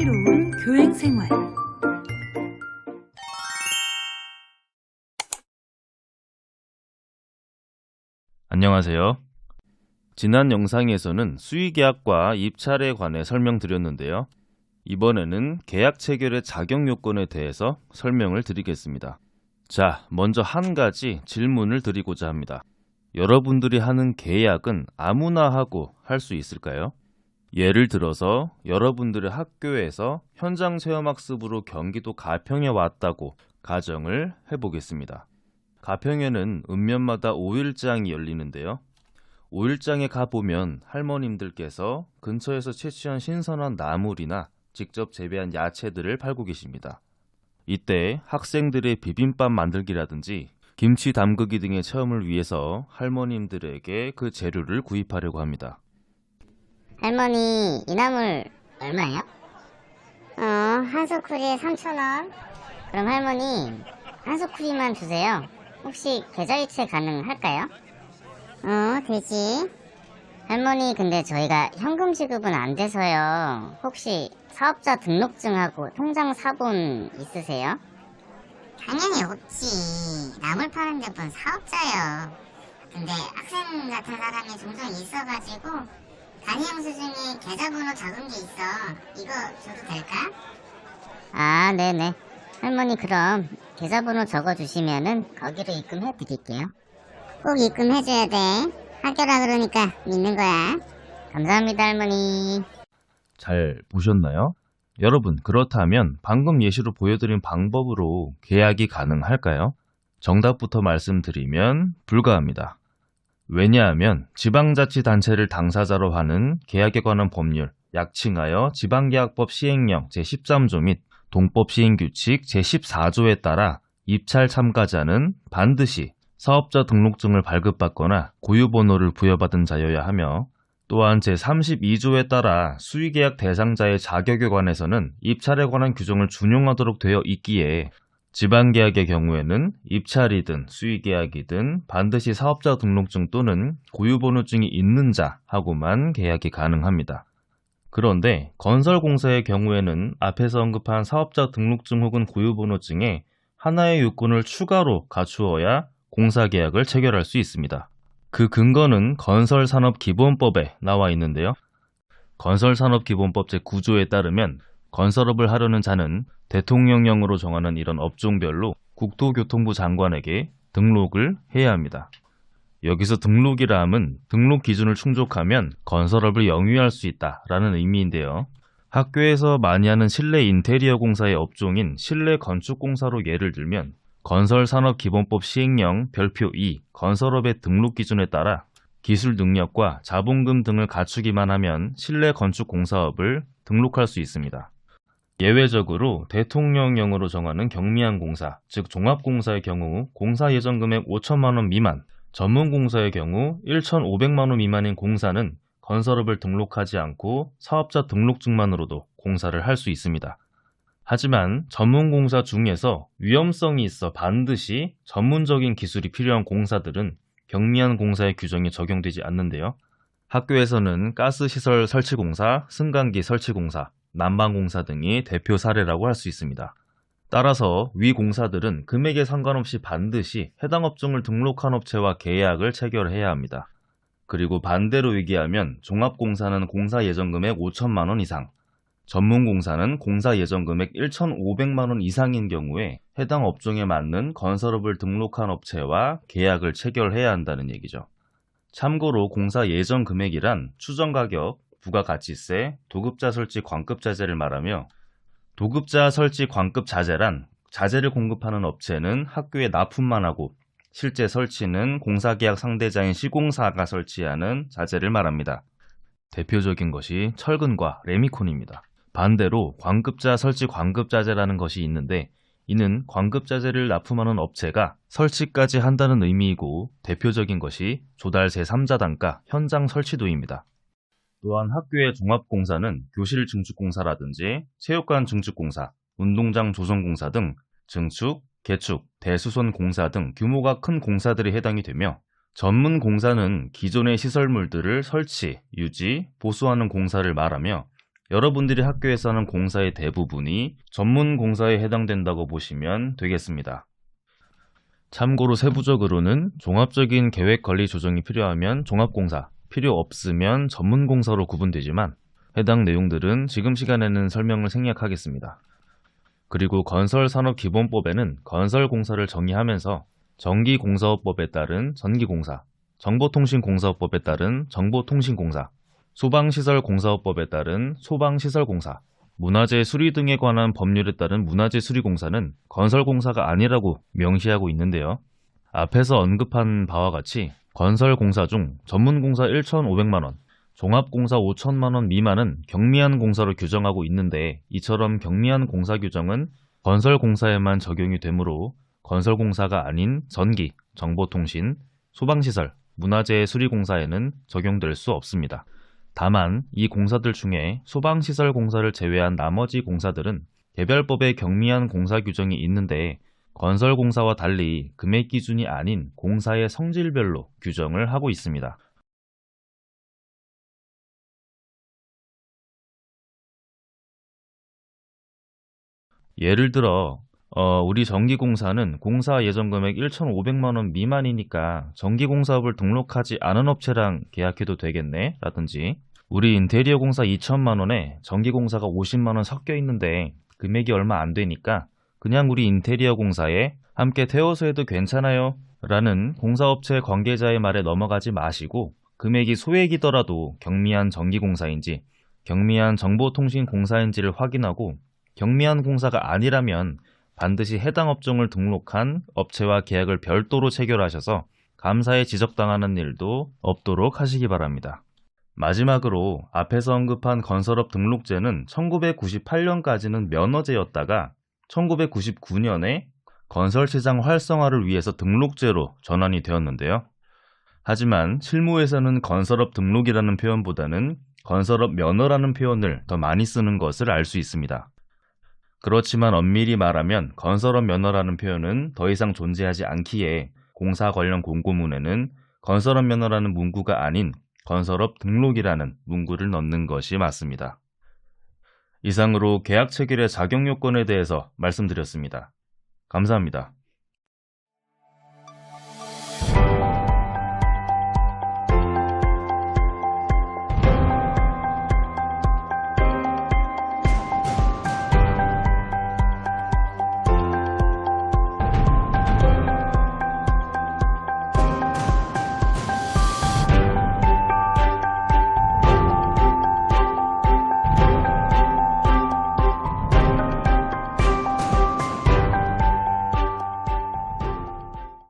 슬기로운 교행생활. 안녕하세요. 지난 영상에서는 수의계약과 입찰에 관해 설명드렸는데요. 이번에는 계약 체결의 자격 요건에 대해서 설명을 드리겠습니다. 자, 먼저 한 가지 질문을 드리고자 합니다. 여러분들이 하는 계약은 아무나 하고 할 수 있을까요? 예를 들어서 여러분들의 학교에서 현장 체험학습으로 경기도 가평에 왔다고 가정을 해보겠습니다. 가평에는 읍면마다 5일장이 열리는데요. 5일장에 가보면 할머님들께서 근처에서 채취한 신선한 나물이나 직접 재배한 야채들을 팔고 계십니다. 이때 학생들의 비빔밥 만들기라든지 김치 담그기 등의 체험을 위해서 할머님들에게 그 재료를 구입하려고 합니다. 할머니, 이 나물 얼마예요? 한 소쿠리에 3,000원. 그럼 할머니, 한 소쿠리만 주세요. 혹시 계좌이체 가능할까요? 되지. 할머니, 근데 저희가 현금 지급은 안 돼서요. 혹시 사업자 등록증하고 통장 사본 있으세요? 당연히 없지. 나물 파는 데 본 사업자요. 근데 학생 같은 사람이 종종 있어가지고 단위 영수증에 계좌번호 적은 게 있어. 이거 줘도 될까? 아, 네네. 할머니, 그럼 계좌번호 적어주시면은 거기로 입금해 드릴게요. 꼭 입금해줘야 돼. 학교라 그러니까 믿는 거야. 감사합니다, 할머니. 잘 보셨나요? 여러분, 그렇다면 방금 예시로 보여드린 방법으로 계약이 가능할까요? 정답부터 말씀드리면 불가합니다. 왜냐하면 지방자치단체를 당사자로 하는 계약에 관한 법률, 약칭하여 지방계약법 시행령 제13조 및 동법시행규칙 제14조에 따라 입찰 참가자는 반드시 사업자 등록증을 발급받거나 고유번호를 부여받은 자여야 하며, 또한 제32조에 따라 수의계약 대상자의 자격에 관해서는 입찰에 관한 규정을 준용하도록 되어 있기에 지방계약의 경우에는 입찰이든 수의계약이든 반드시 사업자 등록증 또는 고유번호증이 있는 자하고만 계약이 가능합니다. 그런데 건설공사의 경우에는 앞에서 언급한 사업자 등록증 혹은 고유번호증에 하나의 요건을 추가로 갖추어야 공사계약을 체결할 수 있습니다. 그 근거는 건설산업기본법에 나와 있는데요. 건설산업기본법 제9조에 따르면 건설업을 하려는 자는 대통령령으로 정하는 이런 업종별로 국토교통부 장관에게 등록을 해야 합니다. 여기서 등록이라 함은 등록 기준을 충족하면 건설업을 영위할 수 있다라는 의미인데요. 학교에서 많이 하는 실내 인테리어 공사의 업종인 실내 건축공사로 예를 들면 건설산업기본법 시행령 별표 2 건설업의 등록 기준에 따라 기술 능력과 자본금 등을 갖추기만 하면 실내 건축공사업을 등록할 수 있습니다. 예외적으로 대통령령으로 정하는 경미한 공사, 즉 종합공사의 경우 공사 예정 금액 5천만 원 미만, 전문공사의 경우 1,500만 원 미만인 공사는 건설업을 등록하지 않고 사업자 등록증만으로도 공사를 할 수 있습니다. 하지만 전문공사 중에서 위험성이 있어 반드시 전문적인 기술이 필요한 공사들은 경미한 공사의 규정이 적용되지 않는데요. 학교에서는 가스시설 설치공사, 승강기 설치공사, 난방공사 등이 대표 사례라고 할 수 있습니다. 따라서 위 공사들은 금액에 상관없이 반드시 해당 업종을 등록한 업체와 계약을 체결해야 합니다. 그리고 반대로 얘기하면 종합공사는 공사 예정 금액 5천만 원 이상, 전문공사는 공사 예정 금액 1,500만 원 이상인 경우에 해당 업종에 맞는 건설업을 등록한 업체와 계약을 체결해야 한다는 얘기죠. 참고로 공사 예정 금액이란 추정가격, 부가가치세, 도급자 설치 광급자재를 말하며, 도급자 설치 광급자재란 자재를 공급하는 업체는 학교에 납품만 하고 실제 설치는 공사계약 상대자인 시공사가 설치하는 자재를 말합니다. 대표적인 것이 철근과 레미콘입니다. 반대로 광급자 설치 광급자재라는 것이 있는데, 이는 광급자재를 납품하는 업체가 설치까지 한다는 의미이고, 대표적인 것이 조달세 3자 단가 현장 설치도입니다. 또한 학교의 종합공사는 교실 증축공사라든지 체육관 증축공사, 운동장 조성공사 등 증축, 개축, 대수선 공사 등 규모가 큰 공사들이 해당이 되며, 전문 공사는 기존의 시설물들을 설치, 유지, 보수하는 공사를 말하며, 여러분들이 학교에서 하는 공사의 대부분이 전문 공사에 해당된다고 보시면 되겠습니다. 참고로 세부적으로는 종합적인 계획 관리 조정이 필요하면 종합공사, 필요 없으면 전문공사로 구분되지만 해당 내용들은 지금 시간에는 설명을 생략하겠습니다. 그리고 건설산업기본법에는 건설공사를 정의하면서 전기공사업법에 따른 전기공사, 정보통신공사업법에 따른 정보통신공사, 소방시설공사업법에 따른 소방시설공사, 문화재 수리 등에 관한 법률에 따른 문화재 수리공사는 건설공사가 아니라고 명시하고 있는데요. 앞에서 언급한 바와 같이 건설공사 중 전문공사 1,500만원, 종합공사 5천만원 미만은 경미한 공사로 규정하고 있는데 이처럼 경미한 공사 규정은 건설공사에만 적용이 되므로 건설공사가 아닌 전기, 정보통신, 소방시설, 문화재 수리공사에는 적용될 수 없습니다. 다만 이 공사들 중에 소방시설 공사를 제외한 나머지 공사들은 개별법에 경미한 공사 규정이 있는데 건설공사와 달리 금액 기준이 아닌 공사의 성질별로 규정을 하고 있습니다. 예를 들어 우리 전기공사는 공사 예정 금액 1,500만원 미만이니까 전기공사업을 등록하지 않은 업체랑 계약해도 되겠네? 라든지 우리 인테리어 공사 2천만원에 전기공사가 50만원 섞여 있는데 금액이 얼마 안 되니까 그냥 우리 인테리어 공사에 함께 태워서 해도 괜찮아요? 라는 공사업체 관계자의 말에 넘어가지 마시고 금액이 소액이더라도 경미한 전기공사인지 경미한 정보통신공사인지를 확인하고 경미한 공사가 아니라면 반드시 해당 업종을 등록한 업체와 계약을 별도로 체결하셔서 감사에 지적당하는 일도 없도록 하시기 바랍니다. 마지막으로 앞에서 언급한 건설업 등록제는 1998년까지는 면허제였다가 1999년에 건설시장 활성화를 위해서 등록제로 전환이 되었는데요. 하지만 실무에서는 건설업 등록이라는 표현보다는 건설업 면허라는 표현을 더 많이 쓰는 것을 알 수 있습니다. 그렇지만 엄밀히 말하면 건설업 면허라는 표현은 더 이상 존재하지 않기에 공사 관련 공고문에는 건설업 면허라는 문구가 아닌 건설업 등록이라는 문구를 넣는 것이 맞습니다. 이상으로 계약 체결의 작용 요건에 대해서 말씀드렸습니다. 감사합니다.